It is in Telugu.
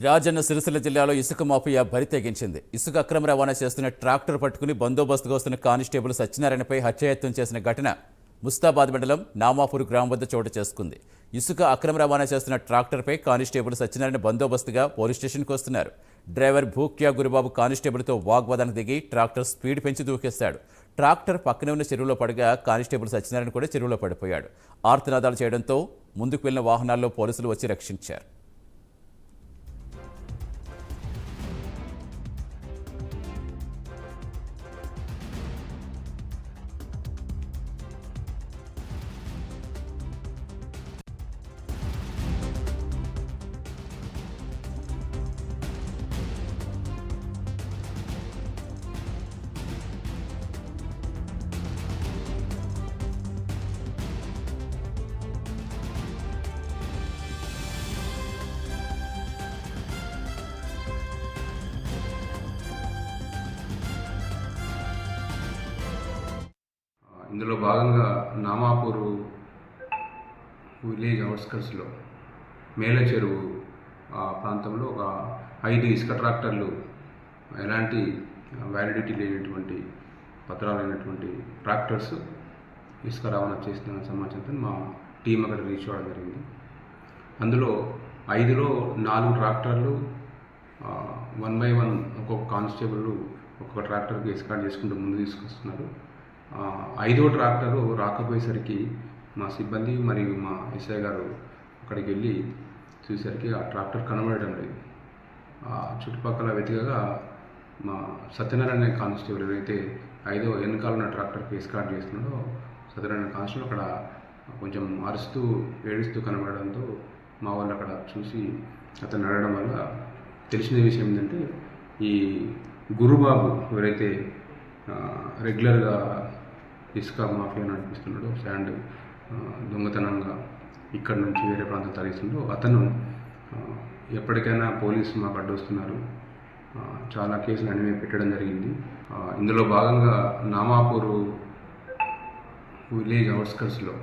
రాజన్న సిరిసిల్ల జిల్లాలో ఇసుక మాఫియా బరి తెగించింది. ఇసుక అక్రమ రవాణా చేస్తున్న ట్రాక్టర్ పట్టుకుని బందోబస్తుగా వస్తున్న కానిస్టేబుల్ సత్యనారాయణపై హత్యాయత్నం చేసిన ఘటన ముస్తాబాద్ మండలం నామాపూర్ గ్రామం వద్ద చోటు చేసుకుంది. ఇసుక అక్రమ రవాణా చేస్తున్న ట్రాక్టర్పై కానిస్టేబుల్ సత్యనారాయణ బందోబస్తుగా పోలీస్ స్టేషన్కు వస్తున్నారు. డ్రైవర్ భూక్యా గురుబాబు కానిస్టేబుల్తో వాగ్వాదానికి దిగి ట్రాక్టర్ స్పీడ్ పెంచి దూకేస్తాడు. ట్రాక్టర్ పక్కనే ఉన్న చెరువులో పడగా కానిస్టేబుల్ సత్యనారాయణ కూడా చెరువులో పడిపోయాడు. ఆర్తనాదాలు చేయడంతో ముందుకు వెళ్లిన వాహనాల్లో పోలీసులు వచ్చి రక్షించారు. ఇందులో భాగంగా నామాపూరు విలేజ్ అవుట్స్కట్స్లో మేల చెరువు ప్రాంతంలో ఒక 5 ఇసుక ట్రాక్టర్లు ఎలాంటి వ్యాలిడిటీ లేనటువంటి పత్రాలైనటువంటి ట్రాక్టర్స్ ఇసుక రవాణా చేస్తున్న సమాచారంతో మా టీం అక్కడ రీచ్ అవ్వడం జరిగింది. అందులో 5లో 4 ట్రాక్టర్లు 1 by 1 ఒక్కొక్క కానిస్టేబుల్ ఒక్కొక్క ట్రాక్టర్కి ఎస్కార్ట్ చేసుకుంటూ ముందు తీసుకొస్తున్నారు. 5వ ట్రాక్టరు రాకపోయేసరికి మా సిబ్బంది మరియు మా ఎస్ఐ గారు అక్కడికి వెళ్ళి చూసేసరికి ఆ ట్రాక్టర్ కనబడడం లేదు. చుట్టుపక్కల వెతికగా మా సత్యనారాయణ కానిస్టేబుల్ ఎవరైతే 5వ వెనకాల ఉన్న ట్రాక్టర్కి ఎస్కార్ట్ చేస్తున్నాడో సత్యనారాయణ కానిస్టేబుల్ అక్కడ కొంచెం అరుస్తూ ఏడుస్తూ కనబడడంతో మా వాళ్ళు అక్కడ చూసి అతను నడవడం వల్ల తెలిసిన విషయం ఏంటంటే ఈ గురుబాబు ఎవరైతే రెగ్యులర్గా ఇసుక మాఫియా నడిపిస్తున్నాడు, శాండ్ దొంగతనంగా ఇక్కడ నుంచి వేరే ప్రాంతం తరలిస్తుండో అతను ఎప్పటికైనా పోలీసు మాకు అడ్డొస్తున్నారు, చాలా కేసులు అన్నీ పెట్టడం జరిగింది. ఇందులో భాగంగా నామాపూరు విలేజ్ అవుట్స్కట్స్లో